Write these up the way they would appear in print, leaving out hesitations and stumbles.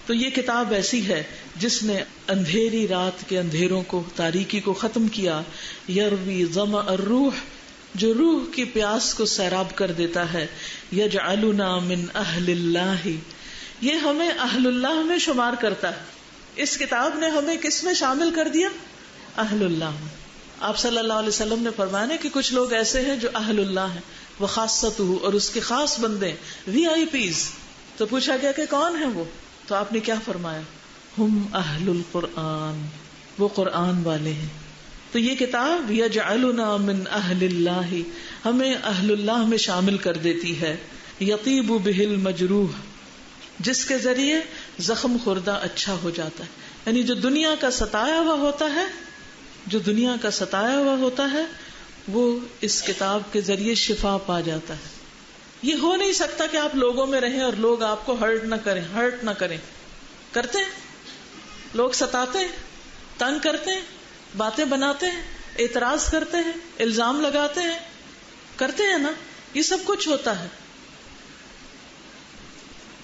تو یہ کتاب ایسی ہے جس نے اندھیری رات کے اندھیروں کو، تاریکی کو ختم کیا. یروی ظمأ الروح، جو روح کی پیاس کو سیراب کر دیتا ہے. یجعلنا من اہل اللہ، یہ ہمیں اہل اللہ میں شمار کرتا ہے. اس کتاب نے ہمیں کس میں شامل کر دیا؟ اہل اللہ میں. آپ صلی اللہ علیہ وسلم نے فرمایا کہ کچھ لوگ ایسے ہیں جو اہل اللہ ہیں، وہ خاصتہ، اور اس کے خاص بندے، VIP. تو پوچھا گیا کہ کون ہیں وہ؟ تو آپ نے کیا فرمایا؟ ہم اہل القرآن، وہ قرآن والے ہیں. تو یہ کتاب یجعلنا من اہل اللہ، ہمیں اہل اللہ میں شامل کر دیتی ہے. یطیب بہ المجروح، جس کے ذریعے زخم خوردہ اچھا ہو جاتا ہے. یعنی جو دنیا کا ستایا ہوا ہوتا ہے، جو دنیا کا ستایا ہوا ہوتا ہے، وہ اس کتاب کے ذریعے شفا پا جاتا ہے. یہ ہو نہیں سکتا کہ آپ لوگوں میں رہیں اور لوگ آپ کو ہرٹ نہ کریں. کرتے ہیں لوگ، ستاتے ہیں، تنگ کرتے ہیں، باتیں بناتے ہیں، اعتراض کرتے ہیں، الزام لگاتے ہیں، کرتے ہیں نا، یہ سب کچھ ہوتا ہے.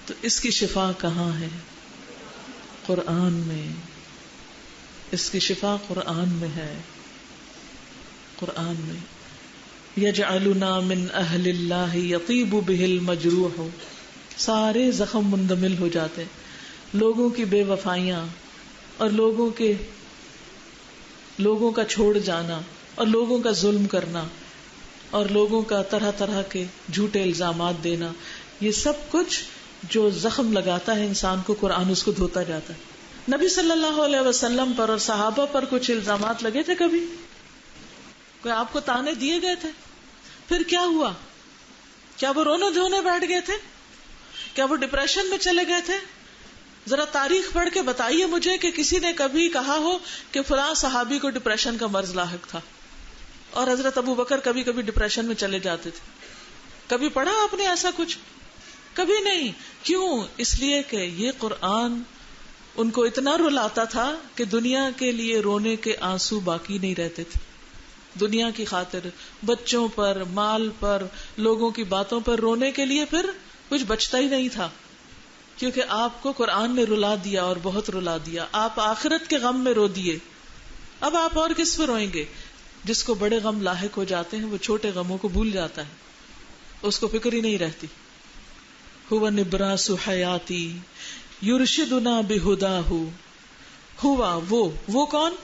تو اس کی شفا کہاں ہے؟ قرآن میں. اس کی شفا قرآن میں ہے، قرآن میں. یجعلنا من اہل اللہ یطیب بہ المجروح، سارے زخم مندمل ہو جاتے ہیں. لوگوں کی بے وفائیاں اور لوگوں کا چھوڑ جانا اور لوگوں کا ظلم کرنا اور لوگوں کا طرح طرح کے جھوٹے الزامات دینا، یہ سب کچھ جو زخم لگاتا ہے انسان کو، قرآن اس کو دھوتا جاتا ہے. نبی صلی اللہ علیہ وسلم پر اور صحابہ پر کچھ الزامات لگے تھے، کبھی کوئی آپ کو تانے دیے گئے تھے؟ پھر کیا ہوا؟ کیا وہ رونے دھونے بیٹھ گئے تھے؟ کیا وہ ڈپریشن میں چلے گئے تھے؟ ذرا تاریخ پڑھ کے بتائیے مجھے کہ کسی نے کبھی کہا ہو کہ فلاں صحابی کو ڈپریشن کا مرض لاحق تھا، اور حضرت ابو بکر کبھی کبھی ڈپریشن میں چلے جاتے تھے. کبھی پڑھا آپ نے ایسا کچھ؟ کبھی نہیں. کیوں؟ اس لیے کہ یہ قرآن ان کو اتنا رلاتا تھا کہ دنیا کے لیے رونے کے آنسو باقی نہیں رہتے تھے. دنیا کی خاطر، بچوں پر، مال پر، لوگوں کی باتوں پر رونے کے لیے پھر کچھ بچتا ہی نہیں تھا، کیونکہ آپ کو قرآن نے رلا دیا اور بہت رلا دیا. آپ آخرت کے غم میں رو دیے. اب آپ اور کس پہ روئیں گے؟ جس کو بڑے غم لاحق ہو جاتے ہیں وہ چھوٹے غموں کو بھول جاتا ہے، اس کو فکر ہی نہیں رہتی. ہوا نبراس حیاتی یرشدنا بہداہ، ہوا وہ کون؟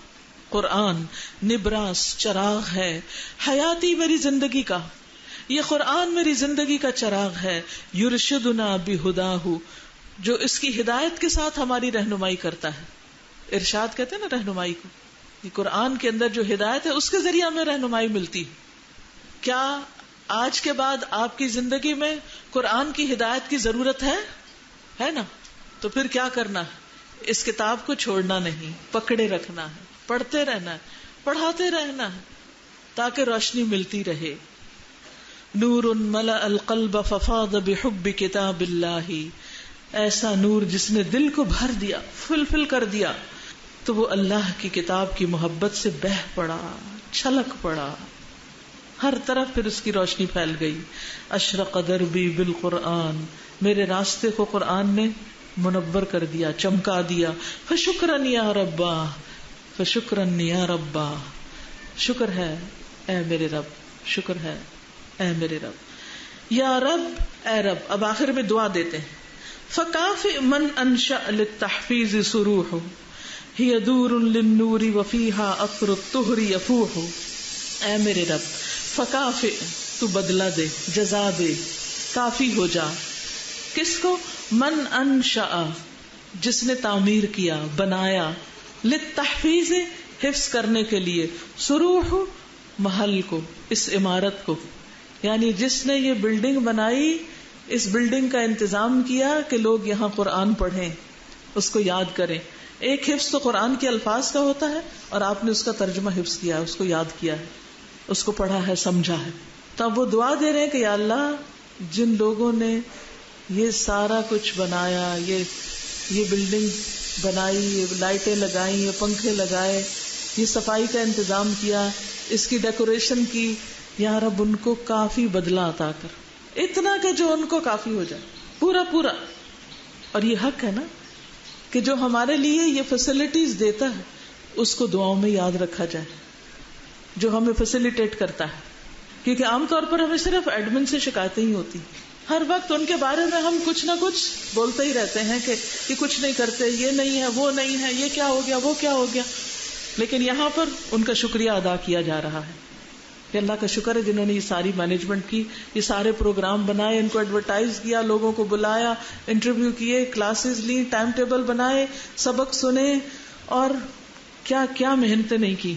قرآن. نبراس چراغ ہے، حیاتی میری زندگی کا، یہ قرآن میری زندگی کا چراغ ہے. یرشدنا بہداہ، جو اس کی ہدایت کے ساتھ ہماری رہنمائی کرتا ہے. ارشاد کہتے ہیں نا رہنمائی کو. یہ قرآن کے اندر جو ہدایت ہے اس کے ذریعے ہمیں رہنمائی ملتی ہے. کیا آج کے بعد آپ کی زندگی میں قرآن کی ہدایت کی ضرورت ہے نا؟ تو پھر کیا کرنا ہے؟ اس کتاب کو چھوڑنا نہیں، پکڑے رکھنا ہے، پڑھتے رہنا ہے، پڑھاتے رہنا ہے، تاکہ روشنی ملتی رہے. نور ملأ القلب ففاض بحب کتاب اللہ، ایسا نور جس نے دل کو بھر دیا، فل کر دیا، تو وہ اللہ کی کتاب کی محبت سے بہہ پڑا، چھلک پڑا، ہر طرف پھر اس کی روشنی پھیل گئی. اشرق دربی بالقرآن، میرے راستے کو قرآن نے منور کر دیا، چمکا دیا. فشکرن یا ربا، فشکرن یا ربا، شکر ہے اے میرے رب، شکر ہے اے میرے رب. یا رب، اے رب. اب آخر میں دعا دیتے ہیں. فکافئ من انشأ للتحفیظ سروح، ہی دور للنور وفیہا عطر الطہر یفوح. اے میرے رب، فکافئ، تو بدلہ دے، جزا دے، کافی ہو جا. کس کو؟ من انشأ، جس نے تعمیر کیا، بنایا، للتحفیظ، حفظ کرنے کے لیے، سروح، محل کو، اس عمارت کو، یعنی جس نے یہ بلڈنگ بنائی، اس بلڈنگ کا انتظام کیا کہ لوگ یہاں قرآن پڑھیں، اس کو یاد کریں. ایک حفظ تو قرآن کے الفاظ کا ہوتا ہے، اور آپ نے اس کا ترجمہ حفظ کیا ہے، اس کو یاد کیا ہے، اس کو پڑھا ہے، سمجھا ہے. تو اب وہ دعا دے رہے ہیں کہ یا اللہ، جن لوگوں نے یہ سارا کچھ بنایا، یہ بلڈنگ بنائی، یہ لائٹیں لگائی، یہ پنکھے لگائے، یہ صفائی کا انتظام کیا، اس کی ڈیکوریشن کی، یا رب ان کو کافی بدلہ عطا کر، اتنا کہ جو ان کو کافی ہو جائے، پورا. اور یہ حق ہے نا کہ جو ہمارے لیے یہ فیسلٹیز دیتا ہے اس کو دعاؤں میں یاد رکھا جائے، جو ہمیں فیسیلیٹیٹ کرتا ہے. کیونکہ عام طور پر ہمیں صرف ایڈمن سے شکایتیں ہی ہوتی، ہر وقت ان کے بارے میں ہم کچھ نہ کچھ بولتے ہی رہتے ہیں کہ یہ کچھ نہیں کرتے، یہ نہیں ہے، وہ نہیں ہے، یہ کیا ہو گیا، وہ کیا ہو گیا. لیکن یہاں پر ان کا شکریہ ادا کیا جا رہا ہے کہ اللہ کا شکر ہے جنہوں نے یہ ساری مینجمنٹ کی، یہ سارے پروگرام بنائے، ان کو ایڈورٹائز کیا، لوگوں کو بلایا، انٹرویو کیے، کلاسز لی، ٹائم ٹیبل بنائے، سبق سنے، اور کیا کیا محنتیں نہیں کی.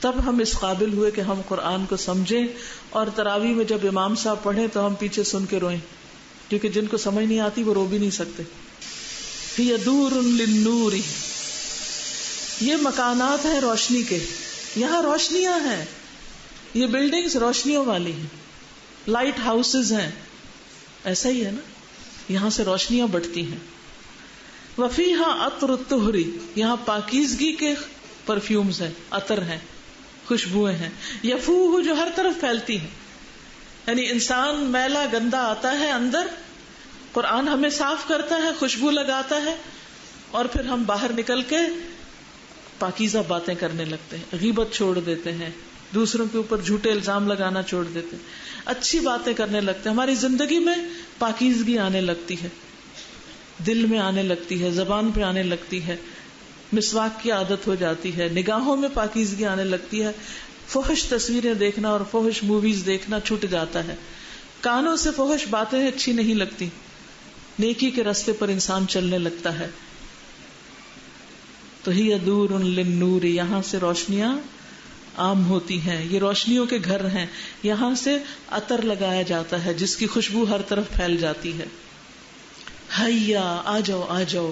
تب ہم اس قابل ہوئے کہ ہم قرآن کو سمجھیں، اور تراویح میں جب امام صاحب پڑھیں تو ہم پیچھے سن کے روئیں، کیونکہ جن کو سمجھ نہیں آتی وہ رو بھی نہیں سکتے. ہی دور للنور، یہ مکانات ہیں روشنی کے، یہاں روشنیاں ہیں، یہ بلڈنگز روشنیوں والی ہیں، لائٹ ہاؤسز ہیں، ایسا ہی ہے نا، یہاں سے روشنیاں بڑھتی ہیں. وفیہا عطر الطہر، یہاں پاکیزگی کے پرفیومز ہیں، عطر ہیں، خوشبوئیں ہیں. یفوہ، جو ہر طرف پھیلتی ہیں، یعنی انسان میلا گندا آتا ہے اندر، قرآن ہمیں صاف کرتا ہے، خوشبو لگاتا ہے، اور پھر ہم باہر نکل کے پاکیزہ باتیں کرنے لگتے ہیں، غیبت چھوڑ دیتے ہیں، دوسروں کے اوپر جھوٹے الزام لگانا چھوڑ دیتے ہیں، اچھی باتیں کرنے لگتے ہیں. ہماری زندگی میں پاکیزگی آنے لگتی ہے، دل میں آنے لگتی ہے، زبان پہ آنے لگتی ہے، مسواک کی عادت ہو جاتی ہے، نگاہوں میں پاکیزگی آنے لگتی ہے، فحش تصویریں دیکھنا اور فحش موویز دیکھنا چھوٹ جاتا ہے، کانوں سے فحش باتیں اچھی نہیں لگتی، نیکی کے راستے پر انسان چلنے لگتا ہے. تو ہی دور للنور، یہاں سے روشنیاں عام ہوتی ہیں، یہ روشنیوں کے گھر ہیں، یہاں سے عطر لگایا جاتا ہے جس کی خوشبو ہر طرف پھیل جاتی ہے. ہیا، آ جاؤ آ جاؤ،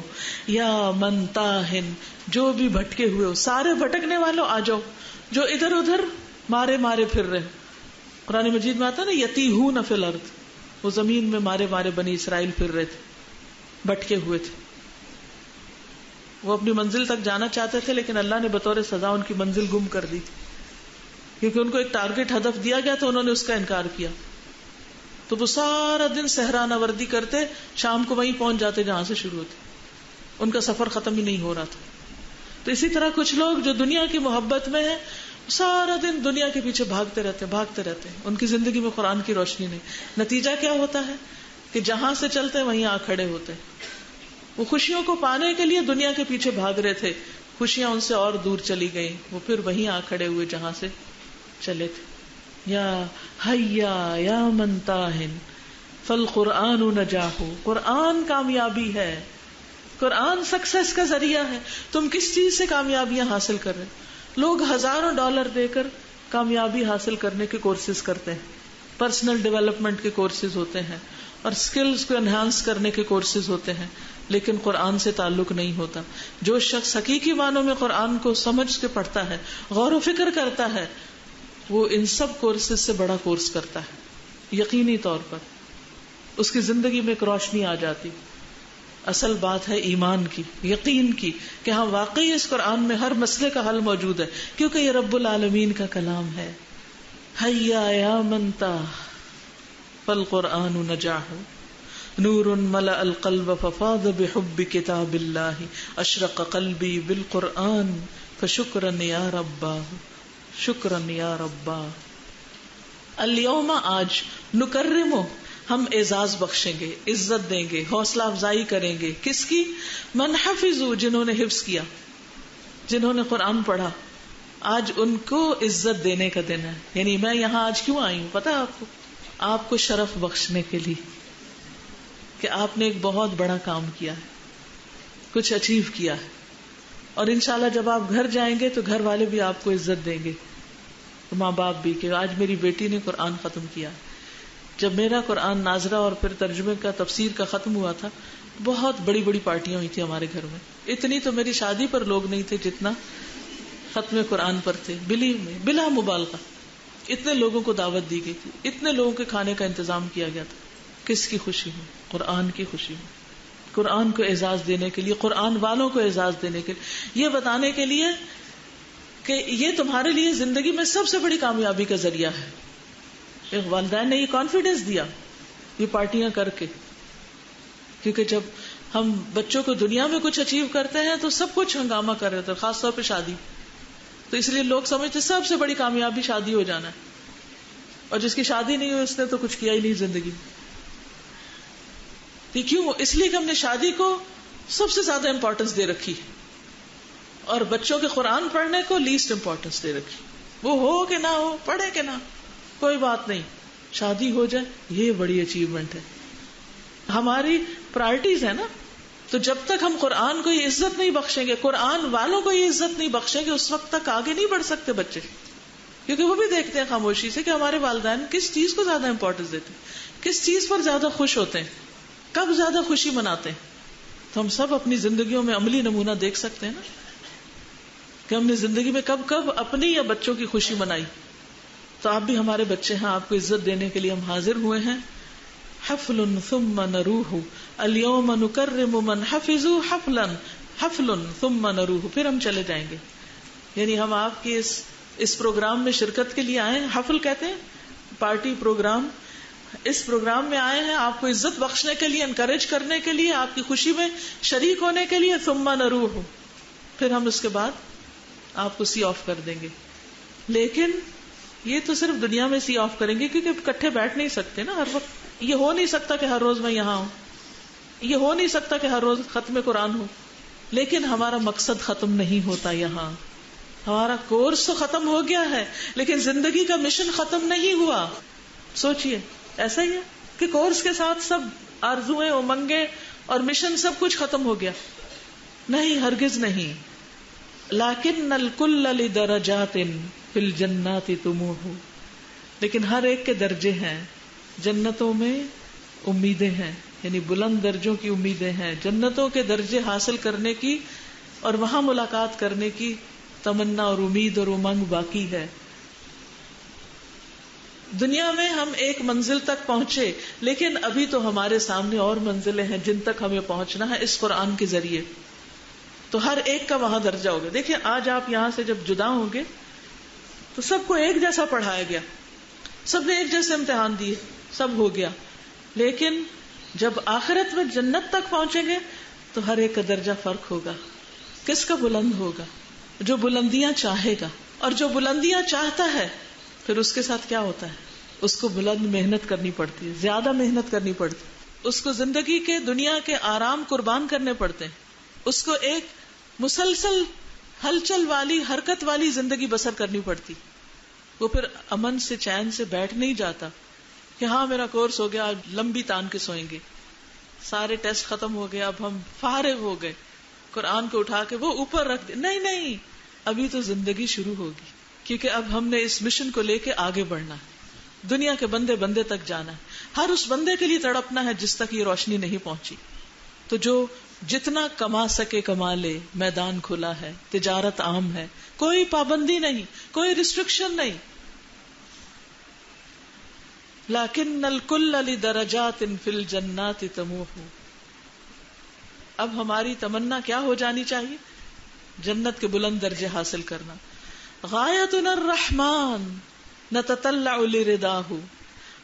یا من تاہن، جو بھی بھٹکے ہوئے ہو، سارے بھٹکنے والوں آ جاؤ، جو ادھر ادھر مارے مارے پھر رہے. قرآن مجید میں آتا نا یتیہون فی الارض، وہ زمین میں مارے مارے بنی اسرائیل پھر رہے تھے، بھٹکے ہوئے تھے. وہ اپنی منزل تک جانا چاہتے تھے لیکن اللہ نے بطور سزا ان کی منزل گم کر دی تھی، کیونکہ ان کو ایک ٹارگٹ ہدف دیا گیا تو انہوں نے اس کا انکار کیا. تو وہ سارا دن صحرا وردی کرتے، شام کو وہیں پہنچ جاتے جہاں سے شروع ہوتے، ان کا سفر ختم ہی نہیں ہو رہا تھا. تو اسی طرح کچھ لوگ جو دنیا کی محبت میں ہیں، سارا دن دنیا کے پیچھے بھاگتے رہتے، ان کی زندگی میں قرآن کی روشنی نہیں. نتیجہ کیا ہوتا ہے کہ جہاں سے چلتے وہیں آ کھڑے ہوتے. وہ خوشیوں کو پانے کے لیے دنیا کے پیچھے بھاگ رہے تھے، خوشیاں ان سے اور دور چلی گئیں، وہ پھر وہیں آ کھڑے ہوئے جہاں سے چلے تھے. یا حیا یا من تاہن فالقرآن نجاح، قرآن کامیابی ہے، قرآن سکسیس کا ذریعہ ہے. تم کس چیز سے کامیابیاں حاصل کر رہے؟ لوگ ہزاروں ڈالر دے کر کامیابی حاصل کرنے کے کورسز کرتے ہیں، پرسنل ڈیولپمنٹ کے کورسز ہوتے ہیں، اور سکلز کو انہانس کرنے کے کورسز ہوتے ہیں، لیکن قرآن سے تعلق نہیں ہوتا. جو شخص حقیقی معنوں میں قرآن کو سمجھ کے پڑھتا ہے، غور و فکر کرتا ہے، وہ ان سب کورسز سے بڑا کورس کرتا ہے. یقینی طور پر اس کی زندگی میں ایک روشنی آ جاتی. اصل بات ہے ایمان کی، یقین کی، کہ ہاں واقعی اس قرآن میں ہر مسئلے کا حل موجود ہے، کیونکہ یہ رب العالمین کا کلام ہے. حیا یا من تاہ فالقرآن نجاح، نور ملأ القلب ففاض بحب کتاب اللہ، اشرق قلبی بالقرآن فشکرا یا ربا، شکرا یا ربا. الیوم، آج، نکرمو، ہم اعزاز بخشیں گے، عزت دیں گے، حوصلہ افزائی کریں گے. کس کی؟ من حفظوا، جنہوں نے حفظ کیا، جنہوں نے قرآن پڑھا. آج ان کو عزت دینے کا دن ہے. یعنی میں یہاں آج کیوں آئی ہوں پتا آپ کو؟ آپ کو شرف بخشنے کے لیے کہ آپ نے ایک بہت بڑا کام کیا ہے، کچھ اچیو کیا ہے، اور انشاءاللہ جب آپ گھر جائیں گے تو گھر والے بھی آپ کو عزت دیں گے، ماں باپ بھی، کہ آج میری بیٹی نے قرآن ختم کیا. جب میرا قرآن ناظرہ اور پھر ترجمے کا تفسیر کا ختم ہوا تھا، بہت بڑی بڑی پارٹیاں ہوئی تھی ہمارے گھر میں. اتنی تو میری شادی پر لوگ نہیں تھے جتنا ختم قرآن پر تھے. بلا مبالغہ اتنے لوگوں کو دعوت دی گئی تھی، اتنے لوگوں کے کھانے کا انتظام کیا گیا تھا. کس کی خوشی میں؟ قرآن کی خوشی میں، قرآن کو اعزاز دینے کے لیے، قرآن والوں کو اعزاز دینے کے لیے، یہ بتانے کے لیے کہ یہ تمہارے لیے زندگی میں سب سے بڑی کامیابی کا ذریعہ ہے. والدین نے یہ کانفیڈنس دیا یہ پارٹیاں کر کے، کیونکہ جب ہم بچوں کو دنیا میں کچھ اچیو کرتے ہیں تو سب کچھ ہنگامہ کر رہے تھے، خاص طور پہ شادی. تو اس لیے لوگ سمجھتے سب سے بڑی کامیابی شادی ہو جانا ہے، اور جس کی شادی نہیں ہوئی اس نے تو کچھ کیا ہی نہیں زندگی. یہ کیوں؟ اس لیے کہ ہم نے شادی کو سب سے زیادہ امپورٹنس دے رکھی اور بچوں کے قرآن پڑھنے کو لیسٹ امپورٹنس دے رکھی. وہ ہو کہ نہ ہو، پڑھے کہ نہ، کوئی بات نہیں، شادی ہو جائے یہ بڑی اچیومنٹ ہے. ہماری پرائرٹیز ہے نا. تو جب تک ہم قرآن کو یہ عزت نہیں بخشیں گے، قرآن والوں کو یہ عزت نہیں بخشیں گے، اس وقت تک آگے نہیں بڑھ سکتے بچے. کیونکہ وہ بھی دیکھتے ہیں خاموشی سے کہ ہمارے والدین کس چیز کو زیادہ امپورٹنس دیتے ہیں، کس چیز پر زیادہ خوش ہوتے ہیں، کب زیادہ خوشی مناتے ہیں. تو ہم سب اپنی زندگیوں میں عملی نمونہ دیکھ سکتے ہیں نا کہ ہم نے زندگی میں کب کب اپنی یا بچوں کی خوشی منائی. تو آپ بھی ہمارے بچے ہیں، آپ کو عزت دینے کے لیے ہم حاضر ہوئے ہیں. حفل ثم نروح اليوم نکرم من حفظوا حفلا حفل ثم نروح. پھر ہم چلے جائیں گے. یعنی ہم آپ کی اس پروگرام میں شرکت کے لیے آئے ہیں. حفل کہتے ہیں پارٹی پروگرام. اس پروگرام میں آئے ہیں آپ کو عزت بخشنے کے لیے، انکریج کرنے کے لیے، آپ کی خوشی میں شریک ہونے کے لیے. ثم نروح، پھر ہم اس کے بعد آپ کو سی آف کر دیں گے. لیکن یہ تو صرف دنیا میں سی آف کریں گے، کیونکہ اکٹھے بیٹھ نہیں سکتے نا ہر وقت. یہ ہو نہیں سکتا کہ ہر روز میں یہاں ہوں، یہ ہو نہیں سکتا کہ ہر روز ختم قرآن ہو. لیکن ہمارا مقصد ختم نہیں ہوتا. یہاں ہمارا کورس تو ختم ہو گیا ہے، لیکن زندگی کا مشن ختم نہیں ہوا. سوچئے ایسا ہی ہے کہ کورس کے ساتھ سب آرزویں، امنگیں اور مشن سب کچھ ختم ہو گیا؟ نہیں، ہرگز نہیں. لیکن الکل لدرجات فی الجنات طموح، لیکن ہر ایک کے درجے ہیں. جنتوں میں امیدیں ہیں، یعنی بلند درجوں کی امیدیں ہیں. جنتوں کے درجے حاصل کرنے کی اور وہاں ملاقات کرنے کی تمنا اور امید اور امنگ باقی ہے. دنیا میں ہم ایک منزل تک پہنچے، لیکن ابھی تو ہمارے سامنے اور منزلیں ہیں جن تک ہمیں پہنچنا ہے اس قرآن کے ذریعے. تو ہر ایک کا وہاں درجہ ہوگا. دیکھیں آج آپ یہاں سے جب جدا ہوں گے تو سب کو ایک جیسا پڑھایا گیا، سب نے ایک جیسے امتحان دیے، سب ہو گیا. لیکن جب آخرت میں جنت تک پہنچیں گے تو ہر ایک کا درجہ فرق ہوگا. کس کا بلند ہوگا؟ جو بلندیاں چاہے گا. اور جو بلندیاں چاہتا ہے پھر اس کے ساتھ کیا ہوتا ہے؟ اس کو بلند محنت کرنی پڑتی ہے، زیادہ محنت کرنی پڑتی ہے. اس کو زندگی کے، دنیا کے آرام قربان کرنے پڑتے ہیں. اس کو ایک مسلسل ہلچل والی، حرکت والی زندگی بسر کرنی پڑتی. وہ پھر امن سے، چین سے بیٹھ نہیں جاتا کہ ہاں میرا کورس ہو گیا، آج لمبی تان کے سوئیں گے، سارے ٹیسٹ ختم ہو گئے، اب ہم فارغ ہو گئے، قرآن کو اٹھا کے وہ اوپر رکھ دے. نہیں نہیں، ابھی تو زندگی شروع ہوگی، کیونکہ اب ہم نے اس مشن کو لے کے آگے بڑھنا ہے. دنیا کے بندے بندے تک جانا ہے. ہر اس بندے کے لیے تڑپنا ہے جس تک یہ روشنی نہیں پہنچی. تو جو جتنا کما سکے کما لے، میدان کھلا ہے، تجارت عام ہے، کوئی پابندی نہیں، کوئی ریسٹرکشن نہیں. لیکن الکل لدرجات فی الجنات طموح. اب ہماری تمنا کیا ہو جانی چاہیے؟ جنت کے بلند درجے حاصل کرنا. غایتنا الرحمن نتطلع لرداہ.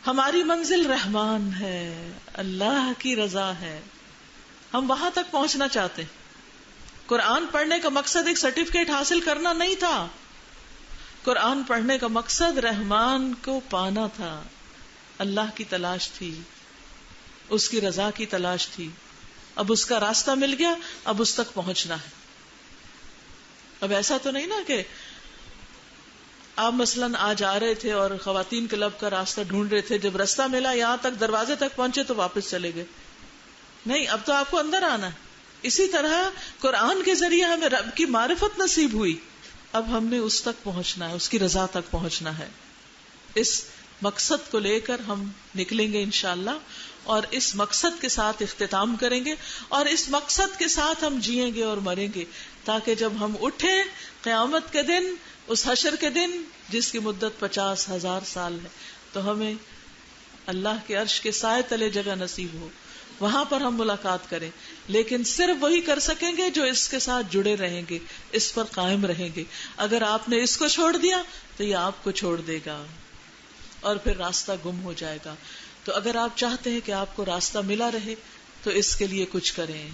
ہماری منزل رحمان ہے، اللہ کی رضا ہے، ہم وہاں تک پہنچنا چاہتے ہیں. قرآن پڑھنے کا مقصد ایک سرٹیفکیٹ حاصل کرنا نہیں تھا. قرآن پڑھنے کا مقصد رحمان کو پانا تھا، اللہ کی تلاش تھی، اس کی رضا کی تلاش تھی. اب اس کا راستہ مل گیا، اب اس تک پہنچنا ہے. اب ایسا تو نہیں نا کہ آپ مثلاً آج آ رہے تھے اور خواتین کلب کا راستہ ڈھونڈ رہے تھے، جب راستہ ملا یہاں تک دروازے تک پہنچے تو واپس چلے گئے. نہیں، اب تو آپ کو اندر آنا ہے. اسی طرح قرآن کے ذریعے ہمیں رب کی معرفت نصیب ہوئی، اب ہم نے اس تک پہنچنا ہے، اس کی رضا تک پہنچنا ہے. اس مقصد کو لے کر ہم نکلیں گے انشاءاللہ، اور اس مقصد کے ساتھ اختتام کریں گے، اور اس مقصد کے ساتھ ہم جئیں گے اور مریں گے، تاکہ جب ہم اٹھیں قیامت کے دن، اس حشر کے دن جس کی مدت 50,000 سال ہے، تو ہمیں اللہ کے عرش کے سائے تلے جگہ نصیب ہو، وہاں پر ہم ملاقات کریں. لیکن صرف وہی کر سکیں گے جو اس کے ساتھ جڑے رہیں گے، اس پر قائم رہیں گے. اگر آپ نے اس کو چھوڑ دیا تو یہ آپ کو چھوڑ دے گا اور پھر راستہ گم ہو جائے گا. تو اگر آپ چاہتے ہیں کہ آپ کو راستہ ملا رہے تو اس کے لیے کچھ کریں،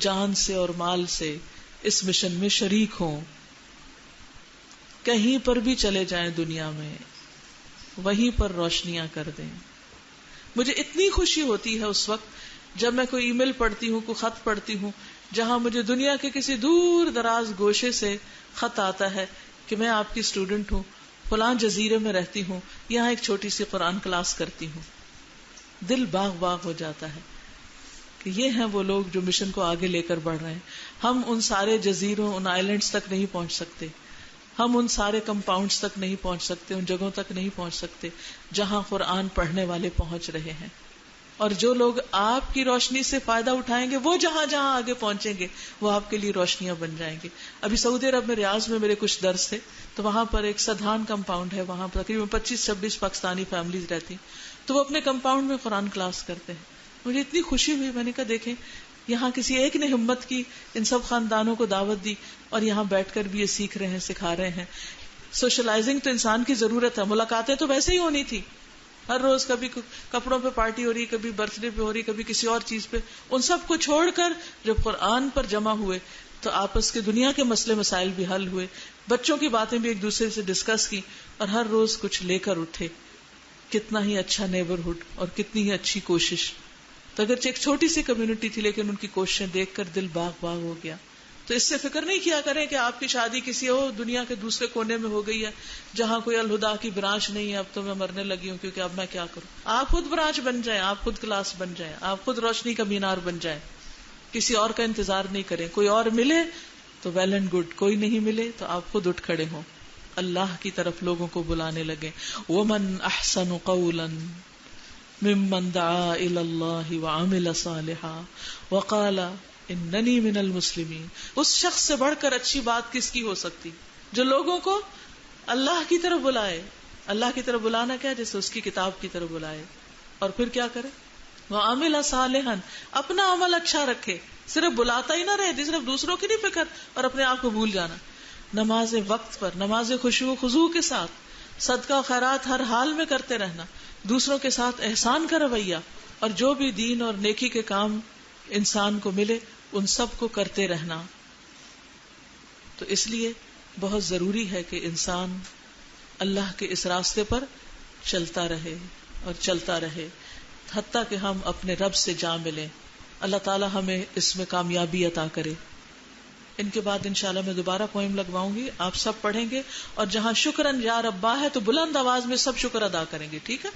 جان سے اور مال سے اس مشن میں شریک ہوں. کہیں پر بھی چلے جائیں دنیا میں، وہیں پر روشنیاں کر دیں. مجھے اتنی خوشی ہوتی ہے اس وقت جب میں کوئی ای میل پڑھتی ہوں، کوئی خط پڑھتی ہوں، جہاں مجھے دنیا کے کسی دور دراز گوشے سے خط آتا ہے کہ میں آپ کی اسٹوڈنٹ ہوں، فلاں جزیرے میں رہتی ہوں، یہاں ایک چھوٹی سی قرآن کلاس کرتی ہوں. دل باغ باغ ہو جاتا ہے کہ یہ ہیں وہ لوگ جو مشن کو آگے لے کر بڑھ رہے ہیں. ہم ان سارے جزیروں، ان آئیلینڈز تک نہیں پہنچ سکتے، ہم ان سارے کمپاؤنڈز تک نہیں پہنچ سکتے، ان جگہوں تک نہیں پہنچ سکتے جہاں قرآن پڑھنے والے پہنچ رہے ہیں. اور جو لوگ آپ کی روشنی سے فائدہ اٹھائیں گے، وہ جہاں جہاں آگے پہنچیں گے وہ آپ کے لیے روشنیاں بن جائیں گے. ابھی سعودی عرب میں ریاض میں میرے کچھ درس تھے، تو وہاں پر ایک سدھان کمپاؤنڈ ہے، وہاں پر تقریباً 25-26 پاکستانی فیملیز رہتی، تو وہ اپنے کمپاؤنڈ میں قرآن کلاس کرتے ہیں. مجھے اتنی خوشی ہوئی، میں نے کہا دیکھیں یہاں کسی ایک نے ہمت کی، ان سب خاندانوں کو دعوت دی، اور یہاں بیٹھ کر بھی یہ سیکھ رہے ہیں، سکھا رہے ہیں. سوشلائزنگ تو انسان کی ضرورت ہے، ملاقاتیں تو ویسے ہی ہونی تھی، ہر روز کبھی کپڑوں پہ پارٹی ہو رہی، کبھی برتھ ڈے پہ ہو رہی، کبھی کسی اور چیز پہ. ان سب کو چھوڑ کر جب قرآن پر جمع ہوئے تو آپس کے دنیا کے مسئلے مسائل بھی حل ہوئے، بچوں کی باتیں بھی ایک دوسرے سے ڈسکس کی، اور ہر روز کچھ لے کر اٹھے. کتنا ہی اچھا نیبرہڈ اور کتنی ہی اچھی کوشش. تو اگرچہ ایک چھوٹی سی کمیونٹی تھی لیکن ان کی کوششیں دیکھ کر دل باغ باغ ہو گیا. تو اس سے فکر نہیں کیا کریں کہ آپ کی شادی کسی اور دنیا کے دوسرے کونے میں ہو گئی ہے جہاں کوئی الہدا کی برانچ نہیں ہے، اب تو میں مرنے لگی ہوں کیونکہ اب میں کیا کروں. آپ خود برانچ بن جائیں، آپ خود کلاس بن جائیں، آپ خود روشنی کا مینار بن جائیں. کسی اور کا انتظار نہیں کریں. کوئی اور ملے تو ویل اینڈ گڈ، کوئی نہیں ملے تو آپ خود اٹھ کھڑے ہوں، اللہ کی طرف لوگوں کو بلانے لگے. وَمَنْ أَحْسَنُ قَوْلًا ممن دعا الى اللہ وعمل صالحا وقال اننی من المسلمین. اس شخص سے بڑھ کر اچھی بات کس کی ہو سکتی جو لوگوں کو اللہ کی طرف بلائے. اللہ کی طرف بلانا کیا؟ جیسے اس کی کتاب کی طرف بلائے، اور پھر کیا کرے؟ وعمل صالحا، اپنا عمل اچھا رکھے. صرف بلاتا ہی نہ رہے، صرف دوسروں کی نہیں فکر اور اپنے آپ کو بھول جانا. نماز وقت پر، نماز خشوع و خضوع کے ساتھ، صدقہ و خیرات ہر حال میں کرتے رہنا، دوسروں کے ساتھ احسان کا رویہ، اور جو بھی دین اور نیکی کے کام انسان کو ملے ان سب کو کرتے رہنا. تو اس لیے بہت ضروری ہے کہ انسان اللہ کے اس راستے پر چلتا رہے اور چلتا رہے حتیٰ کہ ہم اپنے رب سے جا ملیں. اللہ تعالی ہمیں اس میں کامیابی عطا کرے. ان کے بعد انشاءاللہ میں دوبارہ پوئم لگواؤں گی، آپ سب پڑھیں گے، اور جہاں شکرن یا ربا ہے تو بلند آواز میں سب شکر ادا کریں گے. ٹھیک ہے؟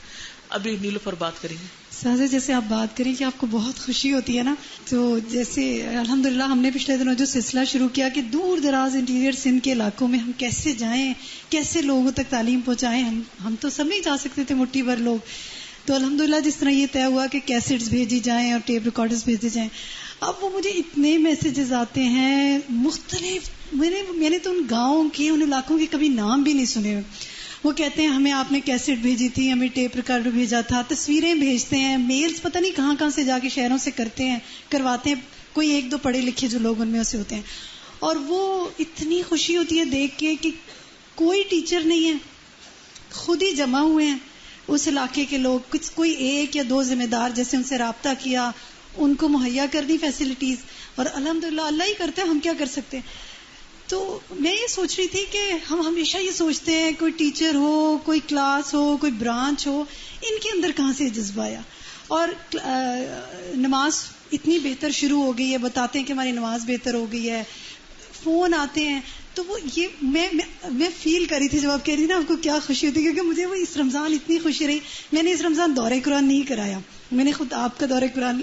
ابھی نیلوفر بات کریں گے. سازا جیسے آپ بات کریں کہ آپ کو بہت خوشی ہوتی ہے نا، تو جیسے الحمدللہ ہم نے پچھلے دنوں جو سلسلہ شروع کیا کہ دور دراز انٹیریئر سندھ کے علاقوں میں ہم کیسے جائیں، کیسے لوگوں تک تعلیم پہنچائیں. ہم تو سب نہیں جا سکتے تھے، مٹھی بھر لوگ. تو الحمدللہ جس طرح یہ طے ہوا کہ کیسٹس بھیجی جائیں اور ٹیپ ریکارڈرز بھیجے جائیں، اب وہ مجھے اتنے میسیجز آتے ہیں مختلف. میں نے تو ان گاؤں کے، ان علاقوں کے کبھی نام بھی نہیں سنے. وہ کہتے ہیں ہمیں آپ نے کیسٹ بھیجی تھی، ہمیں ٹیپ ریکارڈر بھیجا تھا، تصویریں بھیجتے ہیں، میلز پتہ نہیں کہاں کہاں سے جا کے شہروں سے کرواتے ہیں. کوئی ایک دو پڑھے لکھے جو لوگ ان میں سے ہوتے ہیں، اور وہ اتنی خوشی ہوتی ہے دیکھ کے کہ کوئی ٹیچر نہیں ہے، خود ہی جمع ہوئے ہیں اس علاقے کے لوگ. کچھ کوئی ایک یا دو ذمہ دار جیسے ان سے رابطہ کیا، ان کو مہیا کر دی فیسلٹیز، اور الحمدللہ اللہ ہی کرتا ہے، ہم کیا کر سکتے ہیں. تو میں یہ سوچ رہی تھی کہ ہم ہمیشہ یہ سوچتے ہیں کوئی ٹیچر ہو، کوئی کلاس ہو، کوئی برانچ ہو، ان کے اندر کہاں سے جذبہ آیا. اور نماز اتنی بہتر شروع ہو گئی ہے، بتاتے ہیں کہ ہماری نماز بہتر ہو گئی ہے، فون آتے ہیں. تو وہ یہ میں فیل کر رہی تھی جب آپ کہہ رہی تھی نا آپ کو کیا خوشی ہوتی، کیونکہ مجھے وہ اس رمضان اتنی خوشی رہی. میں نے اس رمضان دورہ قرآن نہیں کرایا، میں نے خود آپ کا دورہ قرآن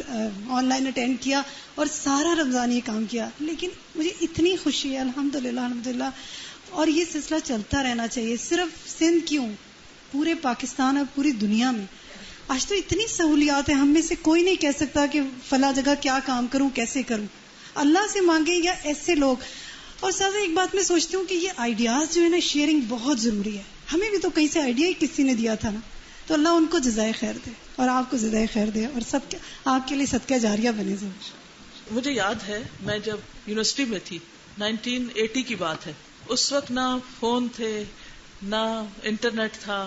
آن لائن اٹینڈ کیا اور سارا رمضان یہ کام کیا، لیکن مجھے اتنی خوشی ہے الحمدللہ الحمدللہ. اور یہ سلسلہ چلتا رہنا چاہیے، صرف سندھ کیوں، پورے پاکستان اور پوری دنیا میں. آج تو اتنی سہولیات ہیں، ہم میں سے کوئی نہیں کہہ سکتا کہ فلاں جگہ کیا کام کروں، کیسے کروں. اللہ سے مانگیں یا ایسے لوگ. اور ساتھ ایک بات میں سوچتی ہوں کہ یہ آئیڈیاز جو ہے نا، شیئرنگ بہت ضروری ہے. ہمیں بھی تو کہیں سے آئیڈیا ہی کسی نے دیا تھا نا، تو اللہ ان کو جزائے خیر دے اور آپ کو جزائے خیر دے، اور سب آپ کے لیے صدقہ جاریہ بنے. مجھے یاد ہے میں جب یونیورسٹی میں تھی، 1980 کی بات ہے، اس وقت نہ فون تھے، نہ انٹرنیٹ تھا.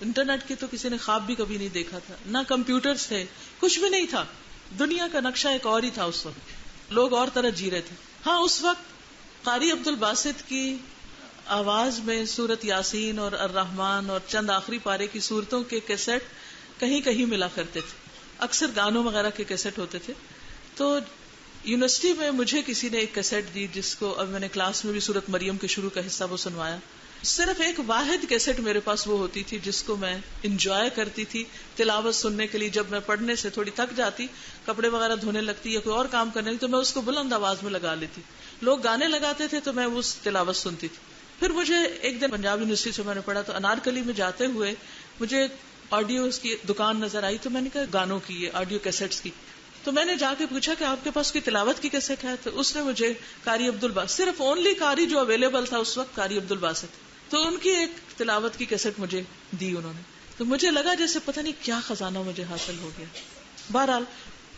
انٹرنیٹ کی تو کسی نے خواب بھی کبھی نہیں دیکھا تھا، نہ کمپیوٹرز تھے، کچھ بھی نہیں تھا. دنیا کا نقشہ ایک اور ہی تھا اس وقت، لوگ اور طرح جی رہے تھے. ہاں اس وقت قاری عبد الباسط کی آواز میں سورت یاسین اور الرحمن اور چند آخری پارے کی سورتوں کے کیسٹ کہیں کہیں ملا کرتے تھے، اکثر گانوں وغیرہ کے کیسٹ ہوتے تھے. تو یونیورسٹی میں مجھے کسی نے ایک کیسٹ دی جس کو اب میں نے کلاس میں بھی سورت مریم کے شروع کا حصہ وہ سنوایا. صرف ایک واحد کیسٹ میرے پاس وہ ہوتی تھی جس کو میں انجوائے کرتی تھی تلاوت سننے کے لیے. جب میں پڑھنے سے تھوڑی تھک جاتی، کپڑے وغیرہ دھونے لگتی یا کوئی اور کام کرنے لگتی، تو میں اس کو بلند آواز میں لگا لیتی. لوگ گانے لگاتے تھے تو میں اس تلاوت سنتی تھی. پھر مجھے ایک دن پنجاب یونیورسٹی سے میں نے پڑھا تو انارکلی میں جاتے ہوئے مجھے آڈیو کی دکان نظر آئی، تو میں نے کہا گانوں کی، یہ آڈیو کیسٹس کی. تو میں نے جا کے پوچھا کہ آپ کے پاس کوئی تلاوت کی کیسٹ ہے؟ تو اس نے مجھے قاری عبد الباسط، صرف اونلی قاری جو اویلیبل تھا اس وقت قاری عبد الباسط، تو ان کی ایک تلاوت کی کیسٹ مجھے دی انہوں نے. تو مجھے لگا جیسے پتہ نہیں کیا خزانہ مجھے حاصل ہو گیا. بہرحال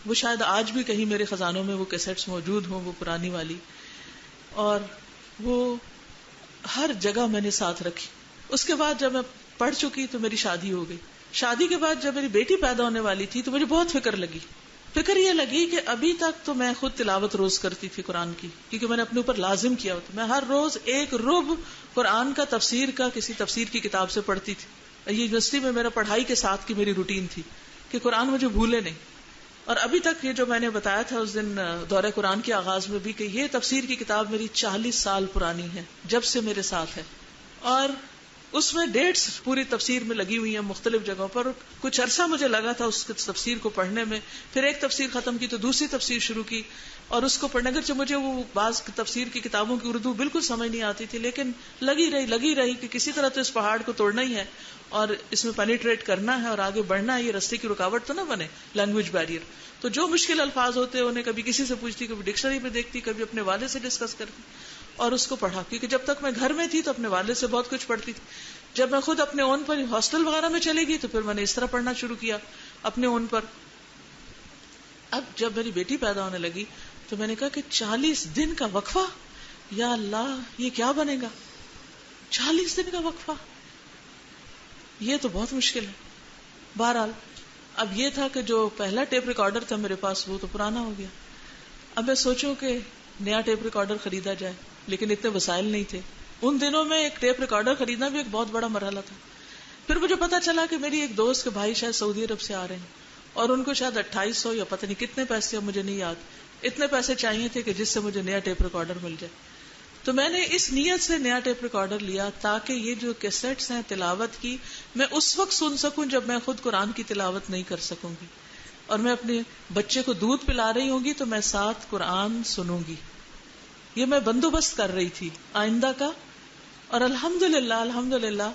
وہ شاید آج بھی کہیں میرے خزانوں میں وہ کیسٹس موجود ہوں، وہ پرانی والی، اور وہ ہر جگہ میں نے ساتھ رکھی. اس کے بعد جب میں پڑھ چکی تو میری شادی ہو گئی. شادی کے بعد جب میری بیٹی پیدا ہونے والی تھی تو مجھے بہت فکر لگی. فکر یہ لگی کہ ابھی تک تو میں خود تلاوت روز کرتی تھی قرآن کی، کیونکہ میں نے اپنے اوپر لازم کیا ہوتا. میں ہر روز ایک ربع قرآن کا تفسیر کا کسی تفسیر کی کتاب سے پڑھتی تھی. یہ یونیورسٹی میں میرا پڑھائی کے ساتھ کی میری روٹین تھی کہ قرآن مجھے بھولے نہیں. اور ابھی تک یہ جو میں نے بتایا تھا اس دن دورہ قرآن کے آغاز میں بھی کہ یہ تفسیر کی کتاب میری 40 سال پرانی ہے جب سے میرے ساتھ ہے، اور اس میں ڈیٹس پوری تفسیر میں لگی ہوئی ہیں مختلف جگہوں پر. کچھ عرصہ مجھے لگا تھا اس تفسیر کو پڑھنے میں، پھر ایک تفسیر ختم کی تو دوسری تفسیر شروع کی، اور اس کو پڑھنے اگرچہ مجھے وہ بعض تفسیر کی کتابوں کی اردو بالکل سمجھ نہیں آتی تھی، لیکن لگی رہی کہ کسی طرح تو اس پہاڑ کو توڑنا ہی ہے اور اس میں پینیٹریٹ کرنا ہے اور آگے بڑھنا ہے، یہ رستے کی رکاوٹ تو نہ بنے، لینگویج بیریئر. تو جو مشکل الفاظ ہوتے ہیں انہیں کبھی کسی سے پوچھتی، کبھی ڈکشنری پہ دیکھتی، کبھی اپنے والد سے ڈسکس کرتی، اور اس کو پڑھا. کیونکہ جب تک میں گھر میں تھی تو اپنے والد سے بہت کچھ پڑھتی تھی. جب میں خود اپنے اون پر ہاسٹل وغیرہ میں چلی گئی تو پھر میں نے اس طرح پڑھنا شروع کیا اپنے اون پر. اب جب میری بیٹی پیدا ہونے لگی تو میں نے کہا کہ 40 دن کا وقفہ، یا اللہ یہ کیا بنے گا؟ 40 دن کا وقفہ، یہ تو بہت مشکل ہے. بہرحال اب یہ تھا کہ جو پہلا ٹیپ ریکارڈر تھا میرے پاس وہ تو پرانا ہو گیا. اب میں سوچوں کہ نیا ٹیپ ریکارڈر خریدا جائے، لیکن اتنے وسائل نہیں تھے. ان دنوں میں ایک ٹیپ ریکارڈر خریدنا بھی ایک بہت بڑا مرحلہ تھا. پھر مجھے پتا چلا کہ میری ایک دوست کے بھائی شاید سعودی عرب سے آ رہے ہیں اور ان کو شاید 2800 یا پتہ نہیں کتنے پیسے، مجھے نہیں یاد، اتنے پیسے چاہیے تھے کہ جس سے مجھے نیا ٹیپ ریکارڈر مل جائے. تو میں نے اس نیت سے نیا ٹیپ ریکارڈر لیا تاکہ یہ جو کیسٹس ہیں تلاوت کی میں اس وقت سن سکوں جب میں خود قرآن کی تلاوت نہیں کر سکوں گی، اور میں اپنے بچے کو دودھ پلا رہی ہوں گی تو میں ساتھ قرآن سنوں گی. یہ میں بندوبست کر رہی تھی آئندہ کا. اور الحمدللہ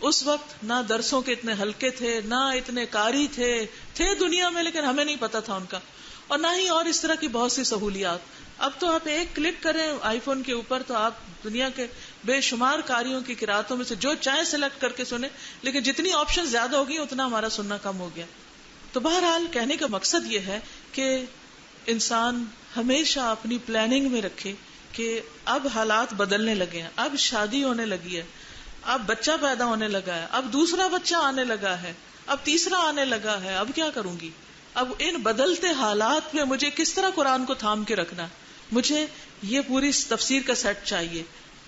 اس وقت نہ درسوں کے اتنے ہلکے تھے، نہ اتنے قاری تھے دنیا میں، لیکن ہمیں نہیں پتا تھا ان کا، اور نہ ہی اور اس طرح کی بہت سی سہولیات. اب تو آپ ایک کلک کریں آئی فون کے اوپر تو آپ دنیا کے بے شمار قاریوں کی قراتوں میں سے جو چاہیں سلیکٹ کر کے سنیں، لیکن جتنی آپشن زیادہ ہوگی اتنا ہمارا سننا کم ہو گیا. تو بہرحال کہنے کا مقصد یہ ہے کہ انسان ہمیشہ اپنی پلاننگ میں رکھے کہ اب حالات بدلنے لگے ہیں، اب شادی ہونے لگی ہے، اب بچہ پیدا ہونے لگا ہے، اب دوسرا بچہ آنے لگا ہے، اب تیسرا آنے لگا ہے، اب کیا کروں گی؟ اب ان بدلتے حالات میں مجھے کس طرح قرآن کو تھام کے رکھنا ہے؟ مجھے یہ پوری تفسیر کا سیٹ چاہیے،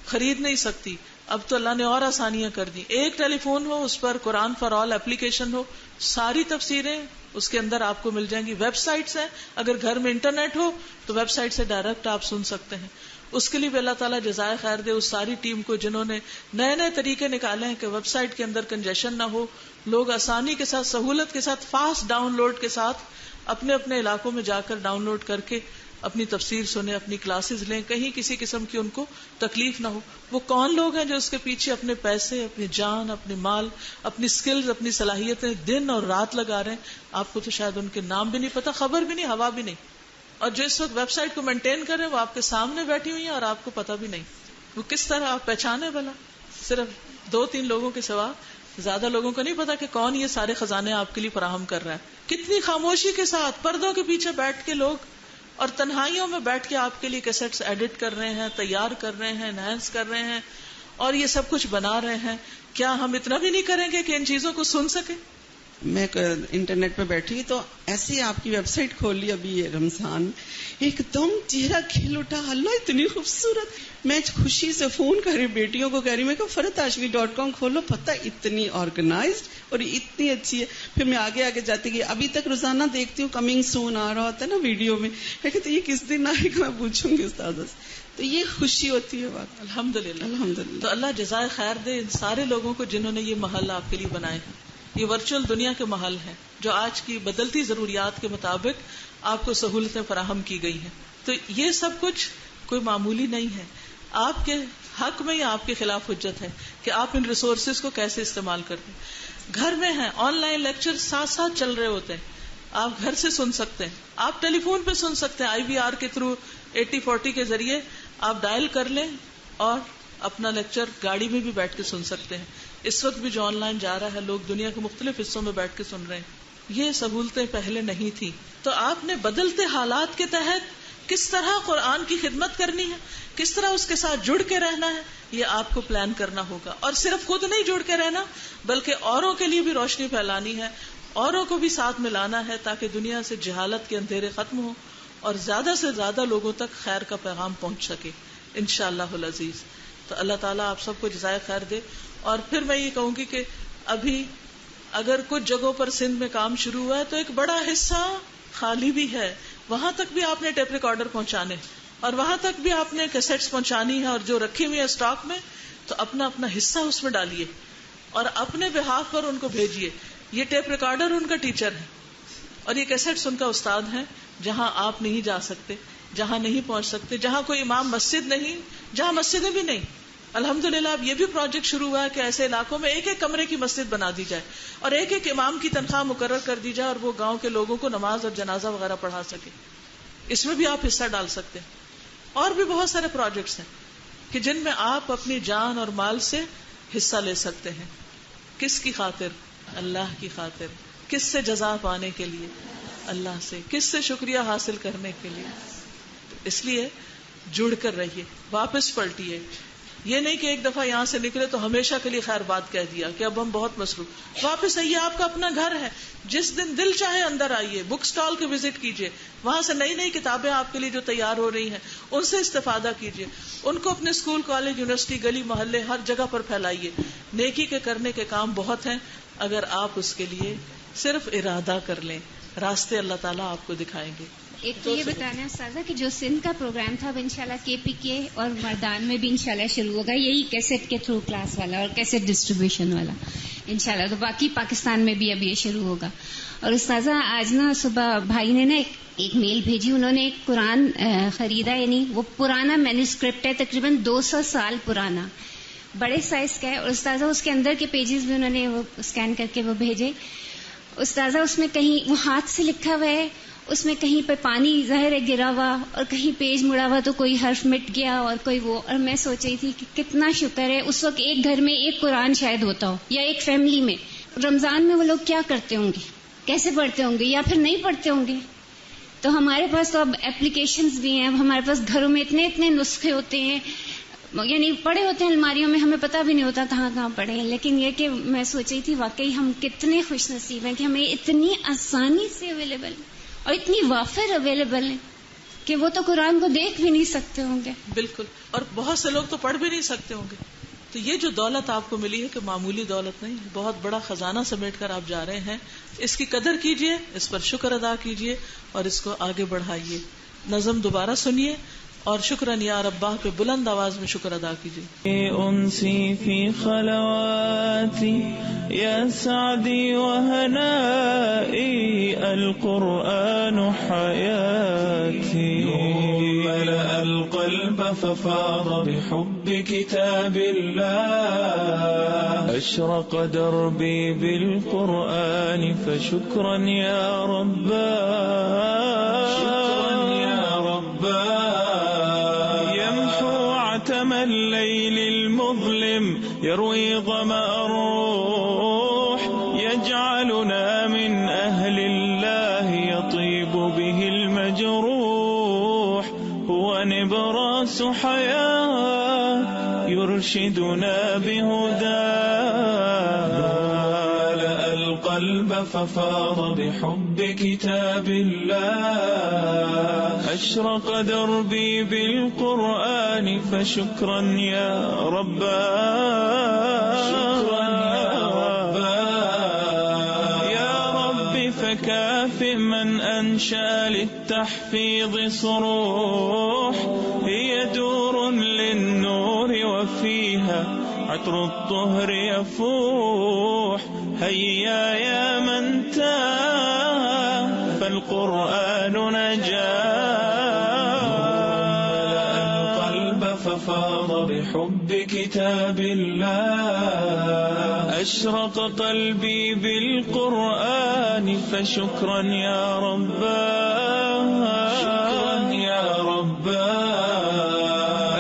خرید نہیں سکتی. اب تو اللہ نے اور آسانیاں کر دی. ایک ٹیلی فون ہو، اس پر قرآن فار آل ایپلیکیشن ہو، ساری تفسیریں اس کے اندر آپ کو مل جائیں گی. ویب سائٹس ہیں، اگر گھر میں انٹرنیٹ ہو تو ویب سائٹ سے ڈائریکٹ آپ سن سکتے ہیں. اس کے لیے بھی اللہ تعالیٰ جزائے خیر دے اس ساری ٹیم کو جنہوں نے نئے نئے طریقے نکالے ہیں کہ ویب سائٹ کے اندر کنجیشن نہ ہو، لوگ آسانی کے ساتھ، سہولت کے ساتھ، فاسٹ ڈاؤن لوڈ کے ساتھ اپنے اپنے علاقوں میں جا کر ڈاؤن لوڈ کر کے اپنی تفسیر سنیں، اپنی کلاسز لیں، کہیں کسی قسم کی ان کو تکلیف نہ ہو. وہ کون لوگ ہیں جو اس کے پیچھے اپنے پیسے، اپنی جان، اپنے مال، اپنی سکلز، اپنی صلاحیتیں دن اور رات لگا رہے ہیں؟ آپ کو تو شاید ان کے نام بھی نہیں پتا، خبر بھی نہیں، ہوا بھی نہیں. اور جو اس وقت ویب سائٹ کو مینٹین کر رہے ہیں وہ آپ کے سامنے بیٹھی ہوئی ہیں اور آپ کو پتا بھی نہیں. وہ کس طرح آپ پہچانے بھلا؟ صرف 2-3 لوگوں کے سوا زیادہ لوگوں کو نہیں پتا کہ کون یہ سارے خزانے آپ کے لیے فراہم کر رہا ہے. کتنی خاموشی کے ساتھ پردوں کے پیچھے بیٹھ کے لوگ اور تنہائیوں میں بیٹھ کے آپ کے لیے کیسٹس ایڈٹ کر رہے ہیں، تیار کر رہے ہیں، انہینس کر رہے ہیں اور یہ سب کچھ بنا رہے ہیں. کیا ہم اتنا بھی نہیں کریں گے کہ ان چیزوں کو سن سکیں؟ میں انٹرنیٹ پہ بیٹھی تو ایسے ہی آپ کی ویب سائٹ کھول لی ابھی یہ رمضان, ایک دم چہرہ کھل اٹھا, اللہ اتنی خوبصورت. میں خوشی سے فون کر رہی بیٹیوں کو, کہہ رہی میں کہ فرحتاشمی.com کھولو, پتہ اتنی آرگنائزڈ اور اتنی اچھی ہے. پھر میں آگے جاتی گئی, ابھی تک روزانہ دیکھتی ہوں کمنگ سون آ رہا ہوتا ہے نا ویڈیو میں, میں کہتی یہ کس دن آئے گا, میں پوچھوں گی استاذہ سے. تو یہ خوشی ہوتی ہے بات. الحمدللہ. تو اللہ جزائے خیر دے ان سارے لوگوں کو جنہوں نے یہ محل آپ کے لیے بنائے ہیں. یہ ورچوئل دنیا کے محل ہیں جو آج کی بدلتی ضروریات کے مطابق آپ کو سہولتیں فراہم کی گئی ہیں. تو یہ سب کچھ کوئی معمولی نہیں ہے. آپ کے حق میں یا آپ کے خلاف حجت ہے کہ آپ ان ریسورسز کو کیسے استعمال کرتے ہیں. گھر میں ہیں, آن لائن لیکچر ساتھ ساتھ چل رہے ہوتے ہیں, آپ گھر سے سن سکتے ہیں, آپ ٹیلی فون پہ سن سکتے ہیں, IVR کے تھرو 8040 کے ذریعے آپ ڈائل کر لیں اور اپنا لیکچر گاڑی میں بھی بیٹھ کے سن سکتے ہیں. اس وقت بھی جو آن لائن جا رہا ہے لوگ دنیا کے مختلف حصوں میں بیٹھ کے سن رہے ہیں. یہ سہولتیں پہلے نہیں تھی. تو آپ نے بدلتے حالات کے تحت کس طرح قرآن کی خدمت کرنی ہے, کس طرح اس کے ساتھ جڑ کے رہنا ہے, یہ آپ کو پلان کرنا ہوگا. اور صرف خود نہیں جڑ کے رہنا بلکہ اوروں کے لیے بھی روشنی پھیلانی ہے, اوروں کو بھی ساتھ ملانا ہے تاکہ دنیا سے جہالت کے اندھیرے ختم ہوں اور زیادہ سے زیادہ لوگوں تک خیر کا پیغام پہنچ سکے انشاءاللہ العزیز. تو اللہ تعالیٰ آپ سب کو جزائے خیر دے. اور پھر میں یہ کہوں گی کہ ابھی اگر کچھ جگہوں پر سندھ میں کام شروع ہوا ہے تو ایک بڑا حصہ خالی بھی ہے, وہاں تک بھی آپ نے ٹیپ ریکارڈر پہنچانے اور وہاں تک بھی آپ نے کیسٹس پہنچانی ہے, اور جو رکھی ہوئی ہے اسٹاک میں تو اپنا اپنا حصہ اس میں ڈالیے اور اپنے بہاف پر ان کو بھیجیے. یہ ٹیپ ریکارڈر ان کا ٹیچر ہے اور یہ کیسٹس ان کا استاد ہے. جہاں آپ نہیں جا سکتے, جہاں نہیں پہنچ سکتے, جہاں کوئی امام مسجد نہیں, جہاں مسجدیں بھی نہیں, الحمدللہ اب یہ بھی پروجیکٹ شروع ہوا ہے کہ ایسے علاقوں میں ایک ایک کمرے کی مسجد بنا دی جائے اور ایک ایک امام کی تنخواہ مقرر کر دی جائے اور وہ گاؤں کے لوگوں کو نماز اور جنازہ وغیرہ پڑھا سکے. اس میں بھی آپ حصہ ڈال سکتے ہیں. اور بھی بہت سارے پروجیکٹس ہیں کہ جن میں آپ اپنی جان اور مال سے حصہ لے سکتے ہیں. کس کی خاطر؟ اللہ کی خاطر. کس سے جزا پانے کے لیے؟ اللہ سے. کس سے شکریہ حاصل کرنے کے لیے؟ اس لیے جڑ کر رہیے, واپس پلٹیے. یہ نہیں کہ ایک دفعہ یہاں سے نکلے تو ہمیشہ کے لیے خیر بات کہہ دیا کہ اب ہم بہت مصروف. واپس آئیے, آپ کا اپنا گھر ہے, جس دن دل چاہے اندر آئیے, بک سٹال کے وزٹ کیجیے, وہاں سے نئی نئی کتابیں آپ کے لیے جو تیار ہو رہی ہیں ان سے استفادہ کیجیے, ان کو اپنے اسکول, کالج, یونیورسٹی, گلی محلے ہر جگہ پر پھیلائیے. نیکی کے کرنے کے کام بہت ہیں اگر آپ اس کے لیے صرف ارادہ کر لیں, راستے اللہ تعالیٰ آپ کو دکھائیں گے. ایک تو یہ بتانا ہے استاذہ کہ جو سندھ کا پروگرام تھا اب انشاءاللہ KPK اور مردان میں بھی انشاءاللہ شروع ہوگا, یہی کیسٹ کے تھرو کلاس والا اور کیسٹ ڈسٹریبیوشن والا انشاءاللہ. تو باقی پاکستان میں بھی اب یہ شروع ہوگا. اور استاذہ آج نا صبح بھائی نے نا ایک میل بھیجی, انہوں نے ایک قرآن خریدا, یعنی وہ پرانا مینوسکرپٹ ہے, تقریباً 200 سال پرانا, بڑے سائز کا ہے. اور استاذہ اس کے اندر کے پیجز بھی انہوں نے وہ اسکین کر کے وہ بھیجے. استاذہ اس میں کہیں وہ ہاتھ سے لکھا ہوا ہے, اس میں کہیں پہ پانی ظاہر ہے گرا ہوا اور کہیں پیج مڑا ہوا تو کوئی حرف مٹ گیا اور کوئی وہ. اور میں سوچ رہی تھی کہ کتنا شکر ہے اس وقت ایک گھر میں ایک قرآن شاید ہوتا ہو یا ایک فیملی میں. رمضان میں وہ لوگ کیا کرتے ہوں گے, کیسے پڑھتے ہوں گے یا پھر نہیں پڑھتے ہوں گے. تو ہمارے پاس تو اب اپلیکیشنز بھی ہیں, اب ہمارے پاس گھروں میں اتنے نسخے ہوتے ہیں, یعنی پڑے ہوتے ہیں الماریوں میں, ہمیں پتہ بھی نہیں ہوتا کہاں پڑے ہیں. لیکن یہ کہ میں سوچ رہی تھی واقعی ہم کتنے خوش نصیب ہیں کہ ہمیں اتنی آسانی سے اویلیبل اور اتنی وافر اویلیبل ہے کہ وہ تو قرآن کو دیکھ بھی نہیں سکتے ہوں گے. بالکل. اور بہت سے لوگ تو پڑھ بھی نہیں سکتے ہوں گے. تو یہ جو دولت آپ کو ملی ہے کہ معمولی دولت نہیں, بہت بڑا خزانہ سمیٹ کر آپ جا رہے ہیں. اس کی قدر کیجئے, اس پر شکر ادا کیجئے اور اس کو آگے بڑھائیے. نظم دوبارہ سنیے اور شکرن یا ربا پہ بلند آواز میں شکر ادا کیجیے. انسی فی خلواتی یا سعدی وہنائی القرآن حیاتی ملأ القلب ففاض بحب کتاب اللہ اشرق دربی بالقرآن فشکرا یا ربا الليل المظلم يروي ظمأ الروح يجعلنا من أهل الله يطيب به المجروح هو نبراس حياة يرشدنا بهداه القلب ففاض بحب كتاب الله أشرق دربي بالقرآن فشكرا يا ربا فكافئ من أنشأ للتحفيظ صروح هي دور للنور وفيها عطر الطهر يفوح هيا يا من تاه فالقرآن نجاه القلب ففاض بحب كتاب الله أشرق قلبي بالقرآن فشكرا يا ربا شكرا يا ربا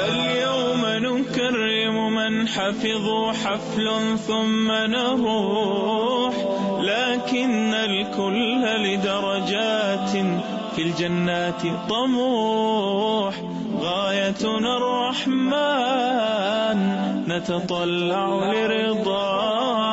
اليوم نكرم من حفظوا حفل ثم نروح لكن الكل لدرجات في الجنات طموح غايتنا الرحمن نتطلع لرضاه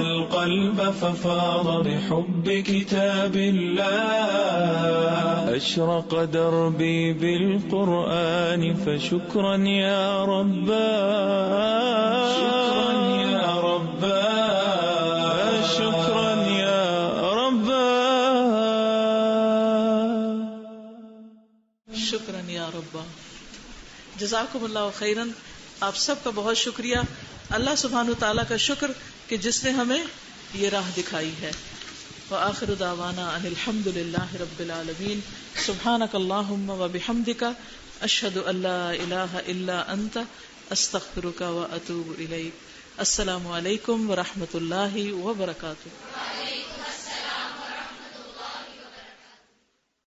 القلب ففاض بحب كتاب الله أشرق دربي بالقرآن فشكرا يا ربا شكرا يا ربا شكرا يا ربا شکرا یا ربا. جزاکم اللہ خیرن. آپ سب کا بہت شکریہ. اللہ سبحانہ تعالیٰ کا شکر کہ جس نے ہمیں یہ راہ دکھائی ہے. وآخر دعوانا ان الحمد للہ رب العالمین. سبحانک اللہم وبحمدک اشہد ان لا الہ الا انت استغفرک واتوب الیک. السلام علیکم ورحمۃ اللہ وبرکاتہ.